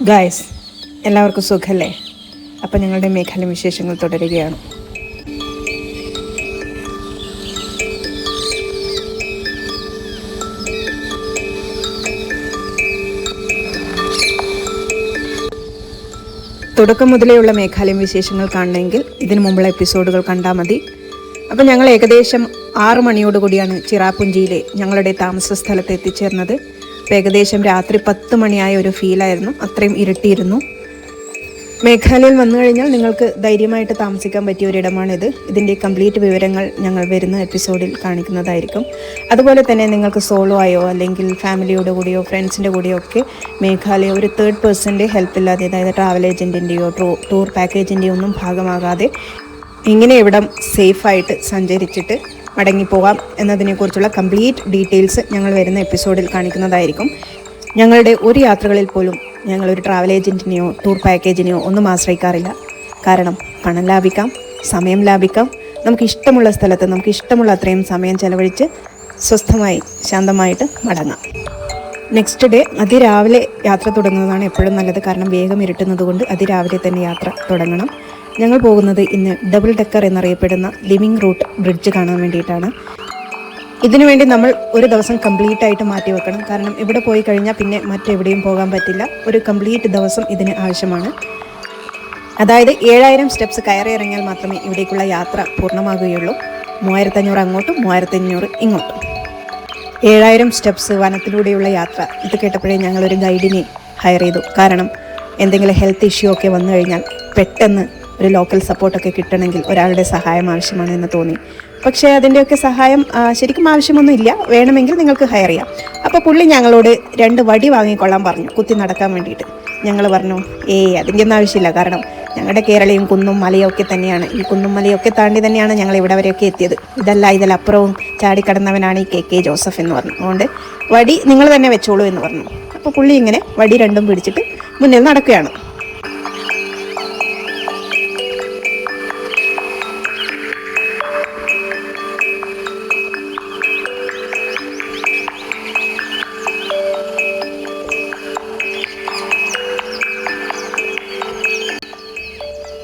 Guys, എല്ലാവർക്കും സുഖല്ലേ? അപ്പം ഞങ്ങളുടെ മേഘാലയ വിശേഷങ്ങൾ തുടരുകയാണ്. തുടക്കം മുതലേയുള്ള മേഘാലയം വിശേഷങ്ങൾ കാണണമെങ്കിൽ ഇതിനു മുമ്പുള്ള എപ്പിസോഡുകൾ കണ്ടാൽ മതി. അപ്പം ഞങ്ങൾ ഏകദേശം 6 മണിയോടുകൂടിയാണ് ചിറാപുഞ്ചിയിലെ ഞങ്ങളുടെ താമസ സ്ഥലത്ത് എത്തിച്ചേർന്നത്. അപ്പോൾ ഏകദേശം രാത്രി 10 മണിയായ ഒരു ഫീലായിരുന്നു. അത്രയും ഇരുട്ടിയിരുന്നു. മേഘാലയയിൽ വന്നു കഴിഞ്ഞാൽ നിങ്ങൾക്ക് ധൈര്യമായിട്ട് താമസിക്കാൻ പറ്റിയ ഒരിടമാണിത്. ഇതിൻ്റെ കംപ്ലീറ്റ് വിവരങ്ങൾ ഞങ്ങൾ വരുന്ന എപ്പിസോഡിൽ കാണിക്കുന്നതായിരിക്കും. അതുപോലെ തന്നെ നിങ്ങൾക്ക് സോളോ ആയോ അല്ലെങ്കിൽ ഫാമിലിയുടെ കൂടെയോ ഫ്രണ്ട്സിൻ്റെ കൂടെയോ ഒക്കെ മേഘാലയ ഒരു തേർഡ് പേഴ്സൻ്റെ ഹെൽപ്പില്ലാതെ, അതായത് ട്രാവൽ ഏജൻറ്റിൻ്റെയോ ടൂർ പാക്കേജിൻ്റെയോ ഒന്നും ഭാഗമാകാതെ എങ്ങനെ ഇവിടം സേഫായിട്ട് സഞ്ചരിച്ചിട്ട് മടങ്ങിപ്പോകാം എന്നതിനെക്കുറിച്ചുള്ള കംപ്ലീറ്റ് ഡീറ്റെയിൽസ് ഞങ്ങൾ വരുന്ന എപ്പിസോഡിൽ കാണിക്കുന്നതായിരിക്കും. ഞങ്ങളുടെ ഒരു യാത്രകളിൽ പോലും ഞങ്ങളൊരു ട്രാവൽ ഏജൻറ്റിനെയോ ടൂർ പാക്കേജിനെയോ ഒന്നും ആശ്രയിക്കാറില്ല. കാരണം പണം ലാഭിക്കാം, സമയം ലാഭിക്കാം. നമുക്ക് ഇഷ്ടമുള്ള സ്ഥലത്ത് നമുക്ക് ഇഷ്ടമുള്ള അത്രയും സമയം ചെലവഴിച്ച് സ്വസ്ഥമായി ശാന്തമായിട്ട് മടങ്ങാം. നെക്സ്റ്റ് ഡേ അതിരാവിലെ യാത്ര തുടങ്ങുന്നതാണ് എപ്പോഴും നല്ലത്. കാരണം വേഗം ഇരുട്ടുന്നത് കൊണ്ട് അതിരാവിലെ തന്നെ യാത്ര തുടങ്ങണം. ഞങ്ങൾ പോകുന്നത് ഇന്ന് ഡബിൾ ഡെക്കർ എന്നറിയപ്പെടുന്ന ലിവിംഗ് റൂട്ട് ബ്രിഡ്ജ് കാണാൻ വേണ്ടിയിട്ടാണ്. ഇതിനുവേണ്ടി നമ്മൾ ഒരു ദിവസം കംപ്ലീറ്റ് ആയിട്ട് മാറ്റി വെക്കണം. കാരണം ഇവിടെ പോയി കഴിഞ്ഞാൽ പിന്നെ മറ്റെവിടെയും പോകാൻ പറ്റില്ല. ഒരു കംപ്ലീറ്റ് ദിവസം ഇതിന് ആവശ്യമാണ്. അതായത് 7000 സ്റ്റെപ്സ് കയറി ഇറങ്ങിയാൽ മാത്രമേ ഇവിടേക്കുള്ള യാത്ര പൂർണ്ണമാകുകയുള്ളൂ. 3500 അങ്ങോട്ടും 3500 ഇങ്ങോട്ടും. 7000 സ്റ്റെപ്സ് വനത്തിലൂടെയുള്ള യാത്ര. ഇത് കേട്ടപ്പോഴേ ഞങ്ങളൊരു ഗൈഡിനെ ഹയർ ചെയ്തു. കാരണം എന്തെങ്കിലും ഹെൽത്ത് ഇഷ്യൂ ഒക്കെ വന്നു കഴിഞ്ഞാൽ പെട്ടെന്ന് ഒരു ലോക്കൽ സപ്പോർട്ടൊക്കെ കിട്ടണമെങ്കിൽ ഒരാളുടെ സഹായം ആവശ്യമാണ് എന്ന് തോന്നി. പക്ഷേ അതിൻ്റെയൊക്കെ സഹായം ശരിക്കും ആവശ്യമൊന്നുമില്ല. വേണമെങ്കിൽ നിങ്ങൾക്ക് ഹയർ ചെയ്യാം. അപ്പോൾ പുള്ളി ഞങ്ങളോട് 2 വടി വാങ്ങിക്കൊള്ളാൻ പറഞ്ഞു, കുത്തി നടക്കാൻ വേണ്ടിയിട്ട്. ഞങ്ങൾ പറഞ്ഞു അതിൻ്റെ ഒന്നും ആവശ്യമില്ല. കാരണം ഞങ്ങളുടെ കേരളയും കുന്നും മലയും ഒക്കെ തന്നെയാണ്. ഈ കുന്നും മലയൊക്കെ താണ്ടി തന്നെയാണ് ഞങ്ങൾ ഇവിടെ വരെയൊക്കെ എത്തിയത്. ഇതിലപ്പുറവും ചാടിക്കടന്നവനാണ് ഈ KK ജോസഫ് എന്ന് പറഞ്ഞു. അതുകൊണ്ട് വടി നിങ്ങൾ തന്നെ വെച്ചോളൂ എന്ന് പറഞ്ഞു. അപ്പോൾ പുള്ളി ഇങ്ങനെ വടി 2ഉം പിടിച്ചിട്ട് മുന്നിൽ നടക്കുകയാണ്.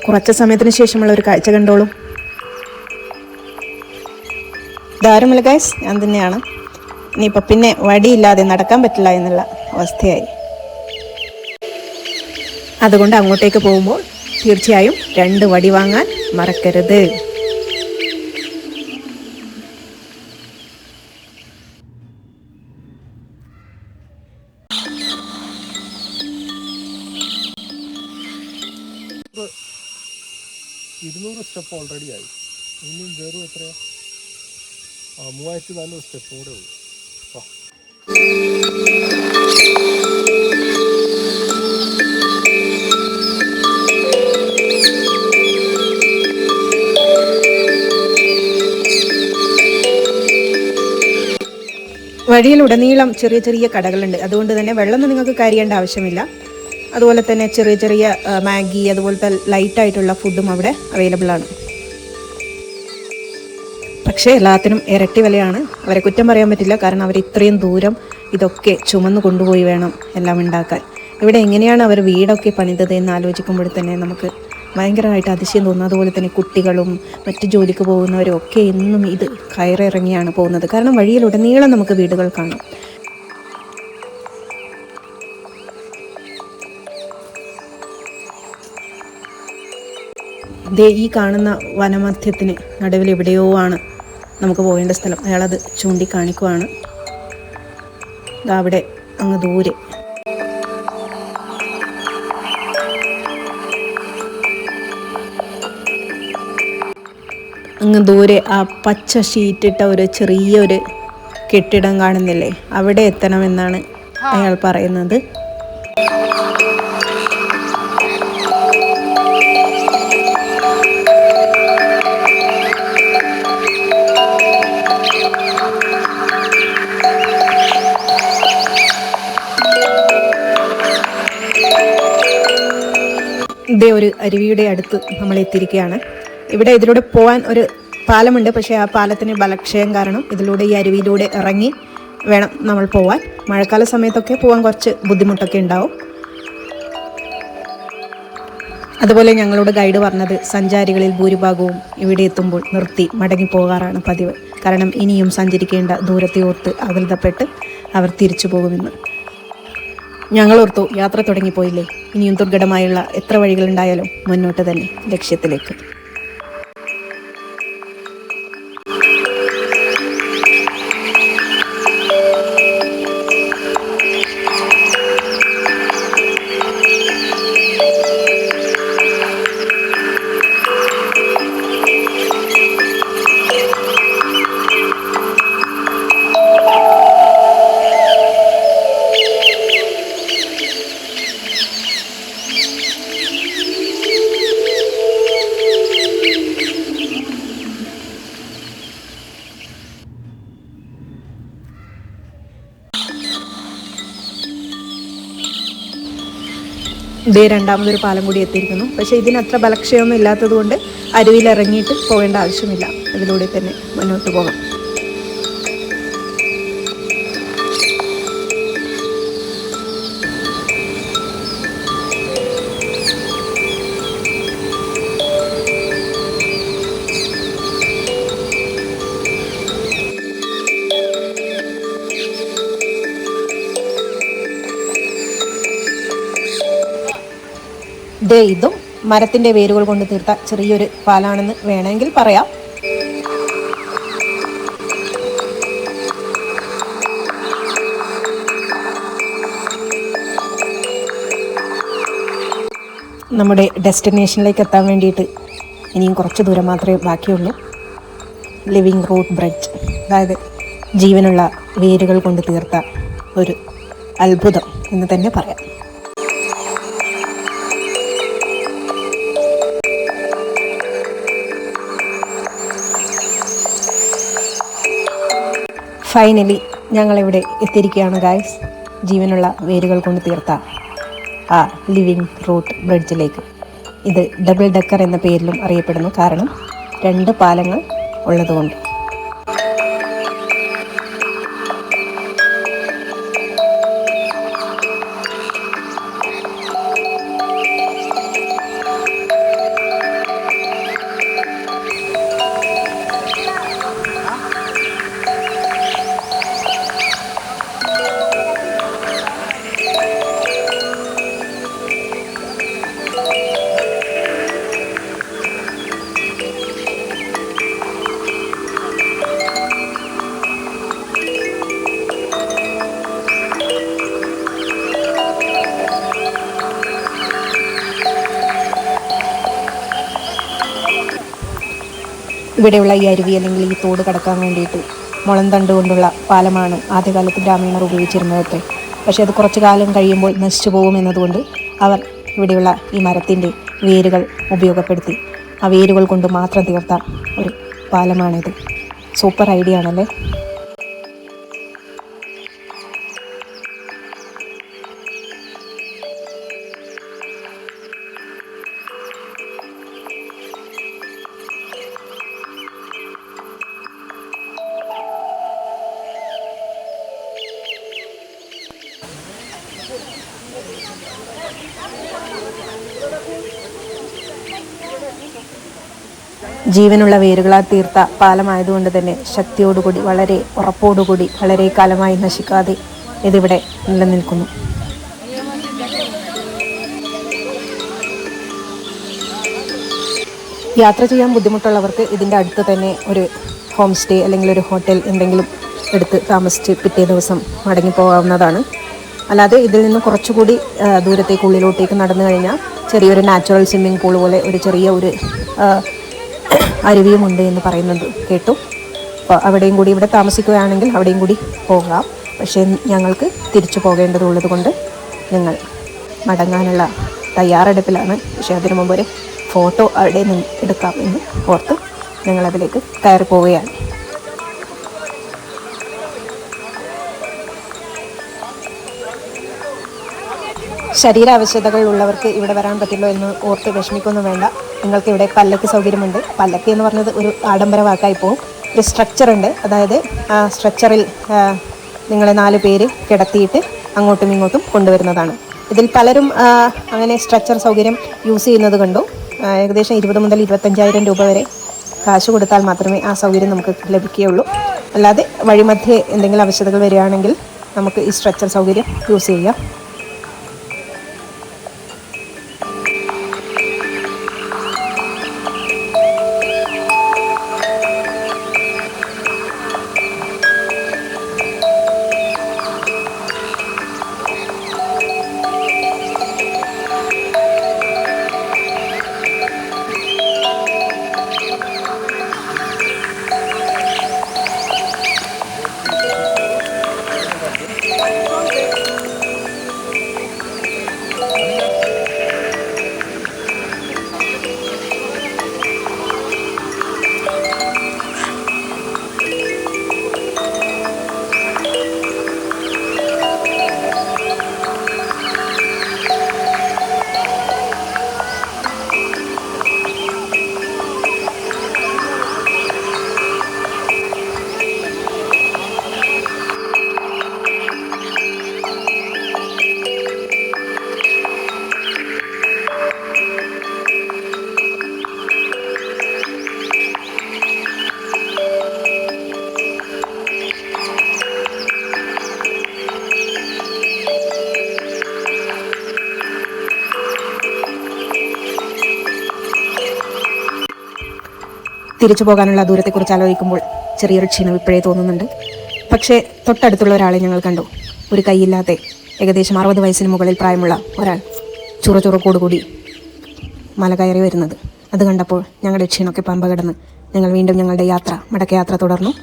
കുറച്ച് സമയത്തിന് ശേഷമുള്ള ഒരു കാഴ്ച കണ്ടോളൂ. ധാരുമല്ല ഗൈസ്, ഞാൻ തന്നെയാണ്. ഇനിയിപ്പോൾ പിന്നെ വടിയില്ലാതെ നടക്കാൻ പറ്റില്ല എന്നുള്ള അവസ്ഥയായി. അതുകൊണ്ട് അങ്ങോട്ടേക്ക് പോകുമ്പോൾ തീർച്ചയായും 2 വടി വാങ്ങാൻ മറക്കരുത്. സ്റ്റെപ്പ് ഓൾറെഡി ആയി. ഇനിയും വെറും എത്രയാ? 3400 സ്റ്റെപ്പ് കൂടെ ഉള്ളൂ. വഴിയിലുടനീളം ചെറിയ ചെറിയ കടകളുണ്ട്. അതുകൊണ്ട് തന്നെ വെള്ളമൊന്നും നിങ്ങൾക്ക് കരിയേണ്ട ആവശ്യമില്ല. അതുപോലെ തന്നെ ചെറിയ ചെറിയ മാഗി അതുപോലത്തെ ലൈറ്റായിട്ടുള്ള ഫുഡും അവിടെ അവൈലബിൾ ആണ്. പക്ഷേ എല്ലാത്തിനും ഇരട്ടി വിലയാണ്. അവരെ കുറ്റം പറയാൻ പറ്റില്ല. കാരണം അവർ ഇത്രയും ദൂരം ഇതൊക്കെ ചുമന്ന് കൊണ്ടുപോയി വേണം എല്ലാം ഉണ്ടാക്കാൻ. ഇവിടെ എങ്ങനെയാണ് അവർ വീടൊക്കെ പണിതത് എന്ന് ആലോചിക്കുമ്പോൾ തന്നെ നമുക്ക് ഭയങ്കരമായിട്ട് അതിശയം തോന്നും. അതുപോലെ തന്നെ കുട്ടികളും മറ്റു ജോലിക്ക് പോകുന്നവരും ഒക്കെ എന്നും ഇത് കയറിറങ്ങിയാണ് പോകുന്നത്. കാരണം വഴിയിലുടനീളം നമുക്ക് വീടുകൾ കാണാം. ഈ കാണുന്ന വനമധ്യത്തിന് നടുവിൽ എവിടെയോ ആണ് നമുക്ക് പോകേണ്ട സ്ഥലം. അയാളത് ചൂണ്ടിക്കാണിക്കുവാണ്. അവിടെ അങ്ങ് ദൂരെ. അങ്ങ് ദൂരെ ആ പച്ച ഷീറ്റിട്ട ഒരു ചെറിയൊരു കെട്ടിടം കാണുന്നില്ലേ? അവിടെ എത്തണമെന്നാണ് അയാൾ പറയുന്നത്. ഇതേ ഒരു അരുവിയുടെ അടുത്ത് നമ്മൾ എത്തിയിരിക്കുകയാണ്. ഇവിടെ ഇതിലൂടെ പോകാൻ ഒരു പാലമുണ്ട്. പക്ഷേ ആ പാലത്തിന് ബലക്ഷയം കാരണം ഇതിലൂടെ ഈ അരുവിയിലൂടെ ഇറങ്ങി വേണം നമ്മൾ പോവാൻ. മഴക്കാല സമയത്തൊക്കെ പോകാൻ കുറച്ച് ബുദ്ധിമുട്ടൊക്കെ ഉണ്ടാവും. അതുപോലെ ഞങ്ങളോട് ഗൈഡ് പറഞ്ഞത് സഞ്ചാരികളിൽ ഭൂരിഭാഗവും ഇവിടെ എത്തുമ്പോൾ നിർത്തി മടങ്ങിപ്പോകാറാണ് പതിവ്. കാരണം ഇനിയും സഞ്ചരിക്കേണ്ട ദൂരത്തെ ഓർത്ത് അകൃതപ്പെട്ട് അവർ തിരിച്ചു പോകുമെന്ന്. ഞങ്ങളോർത്തു യാത്ര തുടങ്ങിപ്പോയില്ലേ, ഇനിയും ദുർഘടമായുള്ള എത്ര വഴികളുണ്ടായാലും മുന്നോട്ട് തന്നെ ലക്ഷ്യത്തിലേക്ക്. ഇതേ രണ്ടാമതൊരു പാലം കൂടി എത്തിയിരിക്കുന്നു. പക്ഷേ ഇതിനത്ര ബലക്ഷയമൊന്നും ഇല്ലാത്തത് കൊണ്ട് അരുവിയിലിറങ്ങിയിട്ട് പോകേണ്ട ആവശ്യമില്ല, അതിലൂടെ തന്നെ മുന്നോട്ട് പോകാം. ഇതും മരത്തിൻ്റെ വേരുകൾ കൊണ്ട് തീർത്ത ചെറിയൊരു പാലാണെന്ന് വേണമെങ്കിൽ പറയാം. നമ്മുടെ ഡെസ്റ്റിനേഷനിലേക്ക് എത്താൻ വേണ്ടിയിട്ട് ഇനിയും കുറച്ച് ദൂരം മാത്രമേ ബാക്കിയുള്ളൂ. ലിവിങ് റൂട്ട് ബ്രിഡ്ജ്, അതായത് ജീവനുള്ള വേരുകൾ കൊണ്ട് തീർത്ത ഒരു അത്ഭുതം എന്ന് തന്നെ പറയാം. ഫൈനലി ഞങ്ങളിവിടെ എത്തിയിരിക്കുകയാണ് ഗായ്സ്, ജീവനുള്ള വേരുകൾ കൊണ്ട് തീർത്ത ആ ലിവിങ് റൂട്ട് ബ്രിഡ്ജിലേക്ക്. ഇത് ഡബിൾ ഡെക്കർ എന്ന പേരിലും അറിയപ്പെടുന്നു, കാരണം 2 പാലങ്ങൾ ഉള്ളതുകൊണ്ട്. ഇവിടെയുള്ള ഈ അരുവി അല്ലെങ്കിൽ ഈ തോട് കടക്കാൻ വേണ്ടിയിട്ട് മുളന്തണ്ട് കൊണ്ടുള്ള പാലമാണ് ആദ്യകാലത്ത് ഗ്രാമീണർ ഉപയോഗിച്ചിരുന്നതൊക്കെ. പക്ഷേ അത് കുറച്ചു കാലം കഴിയുമ്പോൾ നശിച്ചു പോകുമെന്നതുകൊണ്ട് അവർ ഇവിടെയുള്ള ഈ മരത്തിൻ്റെ വേരുകൾ ഉപയോഗപ്പെടുത്തി ആ വേരുകൾ കൊണ്ട് മാത്രം തീർത്ത ഒരു പാലമാണിത്. സൂപ്പർ ഐഡിയ ആണല്ലേ. ജീവനുള്ള വേരുകളാൽ തീർത്ത പാലമായതുകൊണ്ട് തന്നെ ശക്തിയോടുകൂടി, വളരെ ഉറപ്പോടുകൂടി, വളരെ കാലമായി നശിക്കാതെ ഇതിവിടെ നിലനിൽക്കുന്നു. യാത്ര ചെയ്യാൻ ബുദ്ധിമുട്ടുള്ളവർക്ക് ഇതിൻ്റെ അടുത്ത് തന്നെ ഒരു ഹോം സ്റ്റേ അല്ലെങ്കിൽ ഒരു ഹോട്ടൽ എന്തെങ്കിലും എടുത്ത് താമസിച്ച് പിറ്റേ ദിവസം മടങ്ങിപ്പോകാവുന്നതാണ്. അല്ലാതെ ഇതിൽ നിന്ന് കുറച്ചുകൂടി ദൂരത്തേക്ക് ഉള്ളിലോട്ടേക്ക് നടന്നു കഴിഞ്ഞാൽ ചെറിയൊരു നാച്ചുറൽ സ്വിമ്മിംഗ് പൂൾ പോലെ ഒരു ചെറിയ ഒരു അരുവിയുമുണ്ട് എന്ന് പറയുന്നത് കേട്ടു. അപ്പോൾ അവിടെയും കൂടി, ഇവിടെ താമസിക്കുകയാണെങ്കിൽ അവിടെയും കൂടി പോകാം. പക്ഷേ ഞങ്ങൾക്ക് തിരിച്ചു പോകേണ്ടതുള്ളത് കൊണ്ട് ഞങ്ങൾ മടങ്ങാനുള്ള തയ്യാറെടുപ്പിലാണ്. പക്ഷേ അതിനു മുമ്പ് ഒരു ഫോട്ടോ അവിടെ നിന്ന് എടുക്കാം എന്ന് ഓർത്ത് ഞങ്ങളതിലേക്ക് കയറി പോവുകയാണ്. ശരീരാവശ്യതകൾ ഉള്ളവർക്ക് ഇവിടെ വരാൻ പറ്റില്ലോ എന്ന് ഓർത്ത് വിഷമിക്കൊന്നും വേണ്ട. നിങ്ങൾക്ക് ഇവിടെ പല്ലക്ക് സൗകര്യമുണ്ട്. പല്ലക്ക് എന്ന് പറഞ്ഞത് ഒരു ആഡംബര വാക്കായി പോകും. ഒരു സ്ട്രക്ചർ ഉണ്ട്, അതായത് ആ സ്ട്രക്ചറിൽ നിങ്ങളെ 4 പേര് കിടത്തിയിട്ട് അങ്ങോട്ടും ഇങ്ങോട്ടും കൊണ്ടുവരുന്നതാണ്. ഇതിൽ പലരും അങ്ങനെ സ്ട്രെച്ചർ സൗകര്യം യൂസ് ചെയ്യുന്നത് കണ്ടു. ഏകദേശം 20 മുതൽ 25,000 രൂപ വരെ കാശ് കൊടുത്താൽ മാത്രമേ ആ സൗകര്യം നമുക്ക് ലഭിക്കുകയുള്ളൂ. അല്ലാതെ വഴിമധ്യേ എന്തെങ്കിലും ആവശ്യതകൾ വരികയാണെങ്കിൽ നമുക്ക് ഈ സ്ട്രെച്ചർ സൗകര്യം യൂസ് ചെയ്യാം. തിരിച്ചു പോകാനുള്ള ദൂരത്തെക്കുറിച്ച് ആലോചിക്കുമ്പോൾ ചെറിയൊരു ക്ഷീണം ഇപ്പോഴേ തോന്നുന്നുണ്ട്. പക്ഷേ തൊട്ടടുത്തുള്ള ഒരാളെ ഞങ്ങൾ കണ്ടു. ഒരു കൈയില്ലാത്ത ഏകദേശം 60 വയസ്സിന് മുകളിൽ പ്രായമുള്ള ഒരാൾ ചുറചുറക്കോടുകൂടി മല കയറി വരുന്നത്. അത് കണ്ടപ്പോൾ ഞങ്ങളുടെ ക്ഷീണമൊക്കെ പമ്പ കിടന്ന് ഞങ്ങൾ വീണ്ടും ഞങ്ങളുടെ മടക്കയാത്ര തുടർന്നു.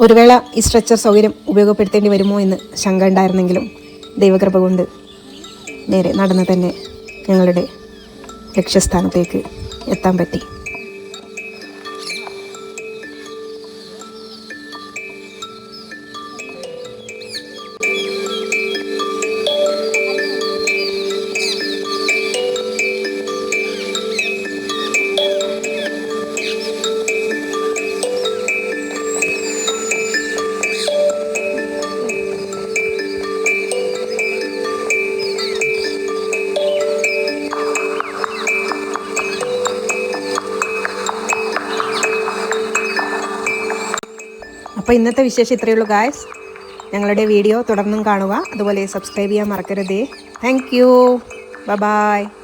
ഒരു വേള ഈ സ്ട്രെച്ചർ സൗകര്യം ഉപയോഗപ്പെടുത്തേണ്ടി വരുമോ എന്ന് ശങ്ക ഉണ്ടായിരുന്നെങ്കിലും ദൈവകൃപ കൊണ്ട് നേരെ നടന്ന് തന്നെ ഞങ്ങളുടെ ലക്ഷ്യസ്ഥാനത്തേക്ക് എത്താൻ പറ്റി. അപ്പോൾ ഇന്നത്തെ വിശേഷം ഇത്രയേ ഉള്ളൂ ഗായ്സ്. ഞങ്ങളുടെ വീഡിയോ തുടർന്നും കാണുക. അതുപോലെ സബ്സ്ക്രൈബ് ചെയ്യാൻ മറക്കരുതേ. Thank you. ബൈ.